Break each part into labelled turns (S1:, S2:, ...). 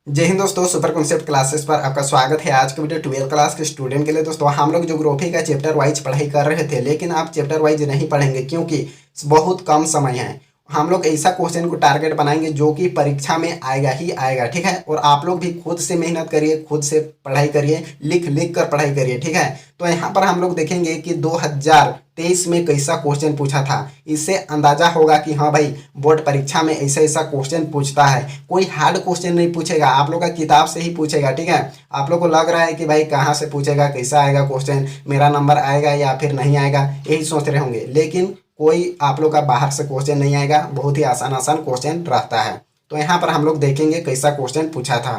S1: जय हिंद दोस्तों, super concept classes पर आपका स्वागत है। आज का वीडियो 12th क्लास के स्टूडेंट के लिए। दोस्तों हम लोग ज्योग्राफी का चैप्टर वाइज पढ़ाई कर रहे थे, लेकिन आप चैप्टर वाइज नहीं पढ़ेंगे क्योंकि बहुत कम समय है। हम लोग ऐसा क्वेश्चन को टारगेट बनाएंगे जो कि परीक्षा में आएगा ही आएगा, ठीक है। और आप लोग भी खुद से मेहनत करिए, खुद से पढ़ाई करिए, लिख लिख कर पढ़ाई करिए, ठीक है। तो यहाँ पर हम लोग देखेंगे कि 2023 में कैसा क्वेश्चन पूछा था। इससे अंदाजा होगा कि हाँ भाई, बोर्ड परीक्षा में ऐसा ऐसा क्वेश्चन पूछता है। कोई हार्ड क्वेश्चन नहीं पूछेगा, आप लोग का किताब से ही पूछेगा, ठीक है। आप लोग को लग रहा है कि भाई कहाँ से पूछेगा, कैसा आएगा क्वेश्चन, मेरा नंबर आएगा या फिर नहीं आएगा, यही सोच रहे होंगे। लेकिन कोई आप लोग का बाहर से क्वेश्चन नहीं आएगा, बहुत ही आसान आसान क्वेश्चन रहता है। तो यहाँ पर हम लोग देखेंगे कैसा क्वेश्चन पूछा था।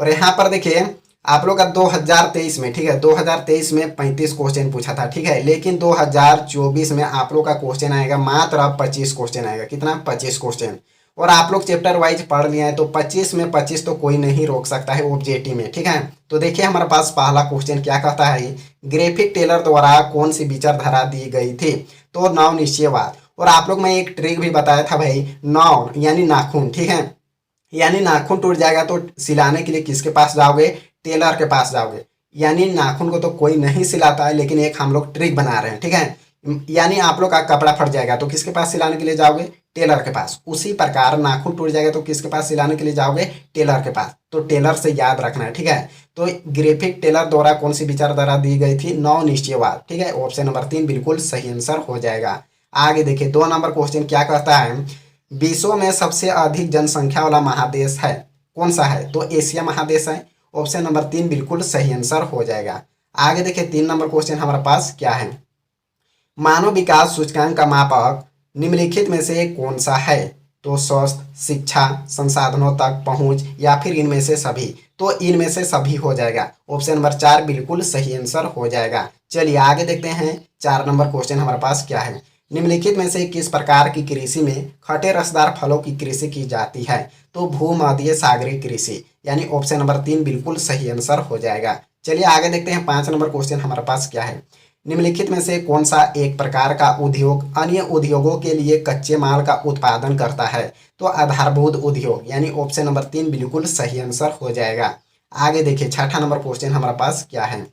S1: और यहाँ पर देखिए आप लोग का 2023 में, ठीक है, 2023 में 35 क्वेश्चन पूछा था, ठीक है। लेकिन 2024 में आप लोग का क्वेश्चन आएगा मात्र 25 क्वेश्चन आएगा। कितना? 25 क्वेश्चन। और आप लोग चैप्टर वाइज पढ़ लिए हैं तो 25 में 25 तो कोई नहीं रोक सकता है ऑब्जेक्टिव में, ठीक है। तो देखिए हमारे पास पहला क्वेश्चन क्या कहता है, ग्राफिक टेलर द्वारा कौन सी विचारधारा दी गई थी। तो नौ निश्चयवाद। और आप लोग में एक ट्रिक भी बताया था भाई, नौ यानी नाखून, ठीक है। यानी नाखून टूट जाएगा तो सिलाने के लिए किसके पास जाओगे? टेलर के पास जाओगे। यानी नाखून को तो कोई नहीं सिलाता है, लेकिन एक हम लोग ट्रिक बना रहे हैं, ठीक है। यानी आप लोग का कपड़ा फट जाएगा तो किसके पास सिलाने के लिए जाओगे? टेलर के पास। उसी प्रकार नाखून टूट जाएगा तो किसके पास सिलाने के लिए जाओगे? टेलर के पास। तो टेलर से याद रखना है, ठीक है। तो ग्राफिक टेलर द्वारा कौन सी विचारधारा दी गई थी? नौ निश्चयवाद, ठीक है। ऑप्शन नंबर 3 बिल्कुल सही आंसर हो जाएगा। आगे देखिए 2 नंबर क्वेश्चन क्या कहता है, विश्व में सबसे अधिक जनसंख्या वाला महादेश है, कौन सा है? तो एशिया महादेश है। ऑप्शन नंबर 3 बिल्कुल सही आंसर हो जाएगा। आगे देखिए 3 नंबर क्वेश्चन हमारे पास क्या है, मानव विकास सूचकांक का मापक निम्नलिखित में से कौन सा है? तो स्वास्थ्य, शिक्षा, संसाधनों तक पहुंच या फिर इनमें से सभी। तो इनमें से सभी हो जाएगा। ऑप्शन नंबर 4 बिल्कुल सही आंसर हो जाएगा। चलिए आगे देखते हैं 4 नंबर क्वेश्चन हमारे पास क्या है, निम्नलिखित में से किस प्रकार की कृषि में खट्टे रसदार फलों की कृषि की जाती है? तो भूमध्य सागरीय कृषि, यानी ऑप्शन नंबर 3 बिल्कुल सही आंसर हो जाएगा। चलिए आगे देखते हैं 5 नंबर क्वेश्चन हमारे पास क्या है, निम्नलिखित में से कौन सा एक प्रकार का उद्योग अन्य उद्योगों के लिए कच्चे माल का उत्पादन करता है? तो आधारभूत उद्योग, यानी ऑप्शन नंबर 3 बिल्कुल सही आंसर हो जाएगा। आगे देखिए 6ठा नंबर क्वेश्चन हमारे पास क्या है,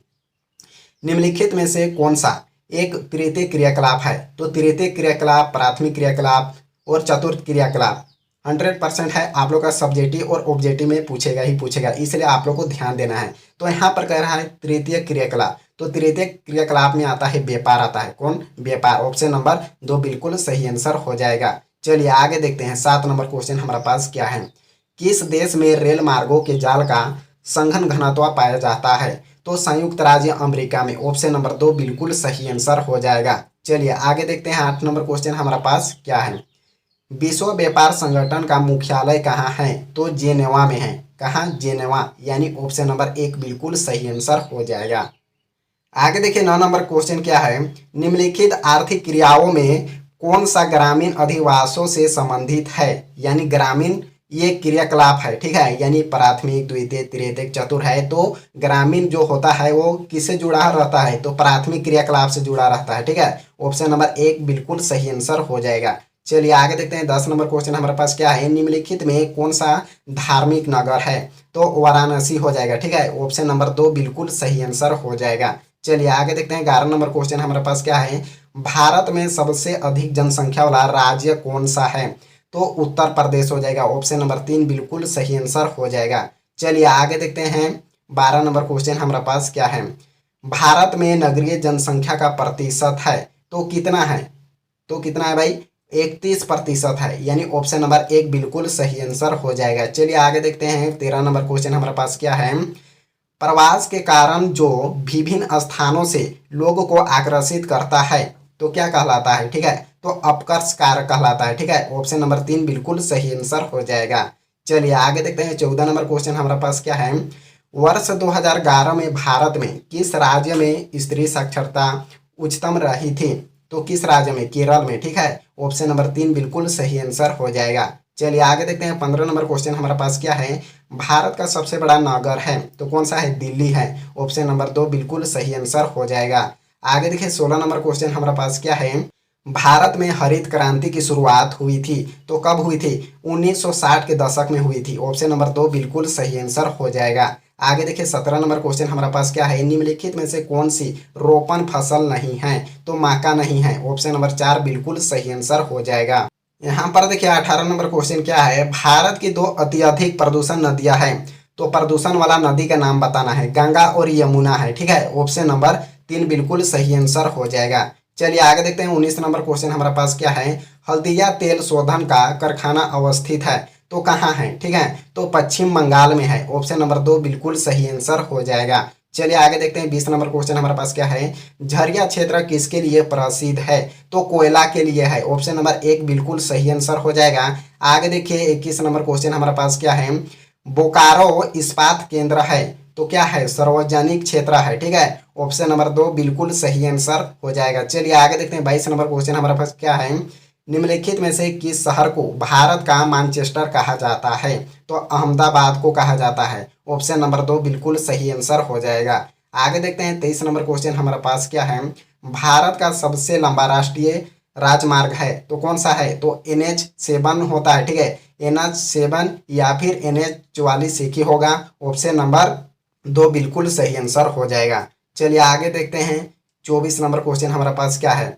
S1: निम्नलिखित में से कौन सा एक तृतीय क्रियाकलाप है? तो तृतीय क्रियाकलाप, प्राथमिक क्रियाकलाप और चतुर्थ क्रियाकलाप 100% है। आप लोग का सब्जेक्टिव और ऑब्जेक्टिव में पूछेगा ही पूछेगा, इसलिए आप लोग को ध्यान देना है। तो यहाँ पर कह रहा है तृतीय क्रियाकलाप, तो तृतीय क्रियाकलाप में आता है व्यापार, आता है कौन? व्यापार। ऑप्शन नंबर 2 बिल्कुल सही आंसर हो जाएगा। चलिए आगे देखते हैं 7 नंबर क्वेश्चन हमारे पास क्या है, किस देश में रेल मार्गों के जाल का संघन घनत्व पाया जाता है? तो संयुक्त राज्य अमेरिका में। ऑप्शन नंबर 2 बिल्कुल सही आंसर हो जाएगा। चलिए आगे देखते हैं 8 नंबर क्वेश्चन हमारे पास क्या है, विश्व व्यापार संगठन का मुख्यालय कहाँ है? तो जेनेवा में है। कहाँ? जेनेवा, यानी ऑप्शन नंबर 1 बिल्कुल सही आंसर हो जाएगा। आगे देखिए 9 नंबर क्वेश्चन क्या है, निम्नलिखित आर्थिक क्रियाओं में कौन सा ग्रामीण अधिवासों से संबंधित है? यानी ग्रामीण ये क्रियाकलाप है, ठीक है। यानी प्राथमिक, द्वितीय, तृतीय, चतुर्थ है। तो ग्रामीण जो होता है वो किससे जुड़ा रहता है? तो प्राथमिक क्रियाकलाप से जुड़ा रहता है, ठीक है। ऑप्शन नंबर 1 बिल्कुल सही आंसर हो जाएगा। चलिए आगे देखते हैं 10 नंबर क्वेश्चन हमारे पास क्या है, निम्नलिखित में कौन सा धार्मिक नगर है? तो वाराणसी हो जाएगा, ठीक है। ऑप्शन नंबर 2 बिल्कुल सही आंसर हो जाएगा। चलिए आगे देखते हैं 11 नंबर क्वेश्चन हमारे पास क्या है, भारत में सबसे अधिक जनसंख्या वाला राज्य कौन सा है? तो उत्तर प्रदेश हो जाएगा। ऑप्शन नंबर 3 बिल्कुल सही आंसर हो जाएगा। चलिए आगे देखते हैं 12 नंबर क्वेश्चन हमारे पास क्या है, भारत में नगरीय जनसंख्या का प्रतिशत है तो कितना है? तो कितना है भाई? 31% है, यानी ऑप्शन नंबर 1 बिल्कुल सही आंसर हो जाएगा। चलिए आगे देखते हैं 13 नंबर क्वेश्चन हमारे पास क्या है, प्रवास के कारण जो विभिन्न स्थानों से लोगों को आकर्षित करता है तो क्या कहलाता है? ठीक है, तो अपकर्ष कारक कहलाता है, ठीक है। ऑप्शन नंबर 3 बिल्कुल सही आंसर हो जाएगा। चलिए आगे देखते हैं 14 नंबर क्वेश्चन हमारे पास क्या है, वर्ष 2011 में भारत में किस राज्य में स्त्री साक्षरता उच्चतम रही थी? तो किस राज्य में? केरल में, ठीक है। ऑप्शन नंबर 3 बिल्कुल सही आंसर हो जाएगा। चलिए आगे देखते हैं 15 नंबर क्वेश्चन हमारे पास क्या है, भारत का सबसे बड़ा नगर है तो कौन सा है? दिल्ली है। ऑप्शन नंबर 2 बिल्कुल सही आंसर हो जाएगा। आगे देखिए 16 नंबर क्वेश्चन हमारे पास क्या है, भारत में हरित क्रांति की शुरुआत हुई थी। तो कब हुई थी? 1960 के दशक में हुई थी। ऑप्शन नंबर 2 बिल्कुल सही आंसर हो जाएगा। आगे देखिए 17 नंबर क्वेश्चन हमारे पास क्या है, निम्नलिखित में से कौन सी रोपण फसल नहीं है? तो माका नहीं है। ऑप्शन नंबर 4 बिल्कुल सही आंसर हो जाएगा। यहाँ पर देखिए 18 नंबर क्वेश्चन क्या है, भारत की 2 अत्यधिक प्रदूषण नदियां हैं। तो प्रदूषण वाला नदी का नाम बताना है, गंगा और यमुना है। ठीक है, ऑप्शन नंबर 3 बिल्कुल सही आंसर हो जाएगा। चलिए आगे देखते हैं 19 नंबर क्वेश्चन हमारे पास क्या है, हल्दिया तेल शोधन का कारखाना अवस्थित है। तो कहाँ है? ठीक है, तो पश्चिम बंगाल में है। ऑप्शन नंबर 2 बिल्कुल सही आंसर हो जाएगा। चलिए आगे देखते हैं 20 नंबर क्वेश्चन हमारे पास क्या है, झरिया क्षेत्र किसके लिए प्रसिद्ध है? तो कोयला के लिए है। ऑप्शन नंबर 1 बिल्कुल सही आंसर हो जाएगा। आगे देखिए 21 नंबर क्वेश्चन हमारे पास क्या है, बोकारो इस्पात केंद्र है। तो क्या है? सार्वजनिक क्षेत्र है। ठीक है, ऑप्शन नंबर 2 बिल्कुल सही आंसर हो जाएगा। चलिए आगे देखते हैं 22 नंबर क्वेश्चन हमारे पास क्या है, निम्नलिखित में से किस शहर को भारत का मैनचेस्टर कहा जाता है? तो अहमदाबाद को कहा जाता है। ऑप्शन नंबर 2 बिल्कुल सही आंसर हो जाएगा। आगे देखते हैं 23 नंबर क्वेश्चन हमारे पास क्या है, भारत का सबसे लंबा राष्ट्रीय राजमार्ग है। तो कौन सा है? तो NH7 होता है। ठीक है, NH7 या फिर NH44 एक ही होगा। ऑप्शन नंबर 2 बिल्कुल सही आंसर हो जाएगा। चलिए आगे देखते हैं 24 नंबर क्वेश्चन हमारे पास क्या है,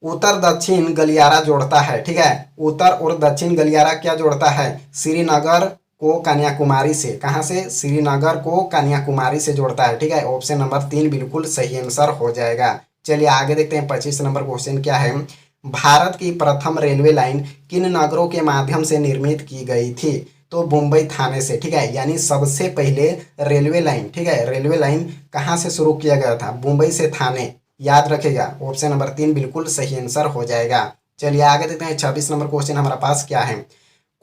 S1: उत्तर दक्षिण गलियारा जोड़ता है। ठीक है, उत्तर और दक्षिण गलियारा क्या जोड़ता है? श्रीनगर को कन्याकुमारी से। कहाँ से? श्रीनगर को कन्याकुमारी से जोड़ता है। ठीक है, ऑप्शन नंबर 3 बिल्कुल सही आंसर हो जाएगा। चलिए आगे देखते हैं 25 नंबर क्वेश्चन क्या है, भारत की प्रथम रेलवे लाइन किन नगरों के माध्यम से निर्मित की गई थी? तो मुंबई थाने से। ठीक है, यानी सबसे पहले रेलवे लाइन, ठीक है, रेलवे लाइन कहाँ से शुरू किया गया था? मुंबई से थाने। याद रखेगा, ऑप्शन नंबर 3 बिल्कुल सही आंसर हो जाएगा। चलिए आगे देखते हैं 26 नंबर क्वेश्चन हमारा पास क्या है,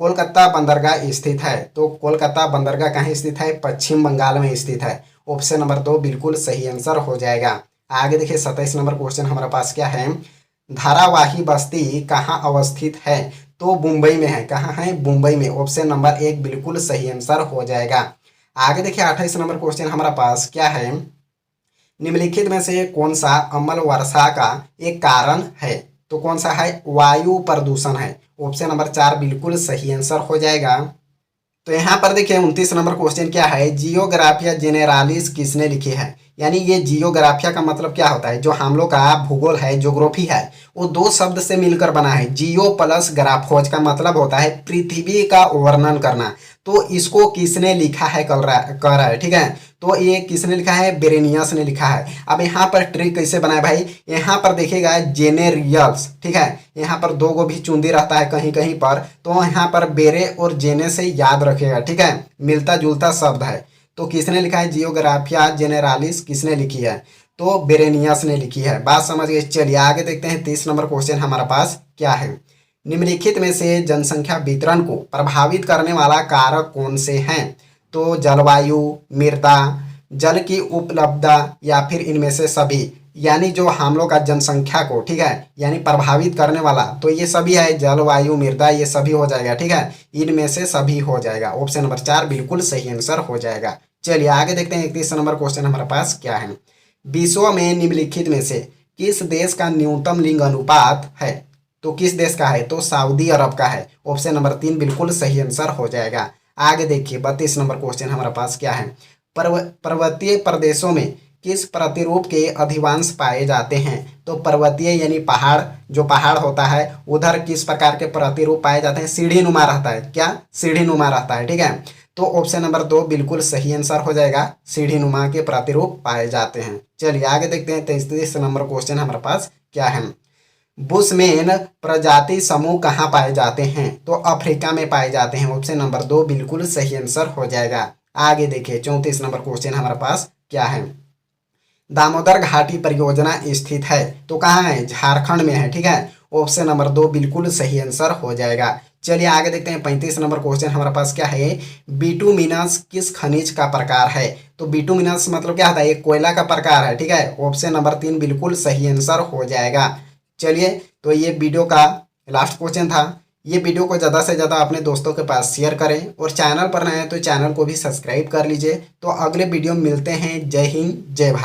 S1: कोलकाता बंदरगाह स्थित है। तो कोलकाता बंदरगाह कहाँ स्थित है? पश्चिम बंगाल में स्थित है। ऑप्शन नंबर 2 बिल्कुल सही आंसर हो जाएगा। आगे देखिए 27 नंबर क्वेश्चन हमारे पास क्या है, धारावाही बस्ती कहाँ अवस्थित है? तो मुंबई में है। कहाँ है? मुंबई में। ऑप्शन नंबर 1 बिल्कुल सही आंसर हो जाएगा। आगे देखिए 28 नंबर क्वेश्चन हमारा पास क्या है, निम्नलिखित में से कौन सा अम्ल वर्षा का एक कारण है? तो कौन सा है? वायु प्रदूषण है। ऑप्शन नंबर 4 बिल्कुल सही आंसर हो जाएगा। तो यहाँ पर देखिए 29 नंबर क्वेश्चन क्या है, जियोग्राफिया जेनेरालिस किसने लिखी है? यानी ये जियोग्राफिया का मतलब क्या होता है, जो हम लोग का भूगोल है, ज्योग्राफी है, वो 2 शब्द से मिलकर बना है। जियो प्लस ग्राफोज का मतलब होता है पृथ्वी का वर्णन करना। तो इसको किसने लिखा है कह रहा है। ठीक है, तो ये किसने लिखा है? बेरेनियस ने लिखा है। अब यहाँ पर ट्रिक कैसे बनाए भाई, यहाँ पर देखिएगा जेनेरियल्स। ठीक है, यहाँ पर 2 गो भी चुंदी रहता है कहीं कहीं पर, तो यहाँ पर बेरे और जेने से याद रखेगा। ठीक है, मिलता जुलता शब्द है। तो किसने लिखा है जियोग्राफिया जेनेरालिस, किसने लिखी है? तो बेरेनियस ने लिखी है। बात समझ गए। चलिए आगे देखते हैं 30 नंबर क्वेश्चन हमारे पास क्या है, निम्नलिखित में से जनसंख्या वितरण को प्रभावित करने वाला कारक कौन से हैं? तो जलवायु, मृदा, जल की उपलब्धता या फिर इनमें से सभी। यानी जो हम लोग का जनसंख्या को, ठीक है, यानी प्रभावित करने वाला, तो ये सभी है, जलवायु, मृदा, ये सभी हो जाएगा। ठीक है, इनमें से सभी हो जाएगा। ऑप्शन नंबर 4 बिल्कुल सही आंसर हो जाएगा। चलिए आगे देखते हैं 31 नंबर क्वेश्चन हमारे पास क्या है, विश्व में निम्नलिखित में से किस देश का न्यूनतम लिंग अनुपात है? तो किस देश का है? तो सऊदी अरब का है। ऑप्शन नंबर 3 बिल्कुल सही आंसर हो जाएगा। आगे देखिए 32 नंबर क्वेश्चन हमारे पास क्या है, पर्वतीय प्रदेशों में किस प्रतिरूप के अधिवांश पाए जाते हैं? तो पर्वतीय यानी पहाड़, जो पहाड़ होता है उधर किस प्रकार के प्रतिरूप पाए जाते हैं? सीढ़ी नुमा रहता है। क्या? सीढ़ी नुमा रहता है। ठीक है, तो ऑप्शन नंबर 2 बिल्कुल सही आंसर हो जाएगा, सीढ़ी नुमा के प्रतिरूप पाए जाते हैं। चलिए आगे देखते हैं 33 नंबर क्वेश्चन हमारे पास क्या है, बुशमैन प्रजाति समूह कहाँ पाए जाते हैं? तो अफ्रीका में पाए जाते हैं। ऑप्शन नंबर 2 बिल्कुल सही आंसर हो जाएगा। आगे देखिए 34 नंबर क्वेश्चन हमारे पास क्या है, दामोदर घाटी परियोजना स्थित है। तो कहाँ है? झारखंड में है। ठीक है, ऑप्शन नंबर 2 बिल्कुल सही आंसर हो जाएगा। चलिए आगे देखते हैं 35 नंबर क्वेश्चन हमारे पास क्या है, बिटुमिनस किस खनिज का प्रकार है? तो बिटुमिनस मतलब क्या होता है? एक कोयला का प्रकार है। ठीक है, ऑप्शन नंबर 3 बिल्कुल सही आंसर हो जाएगा। चलिए, तो ये वीडियो का लास्ट क्वेश्चन था। ये वीडियो को ज़्यादा से ज़्यादा अपने दोस्तों के पास शेयर करें और चैनल पर नए हैं तो चैनल को भी सब्सक्राइब कर लीजिए। तो अगले वीडियो में मिलते हैं। जय हिंद, जय भारत।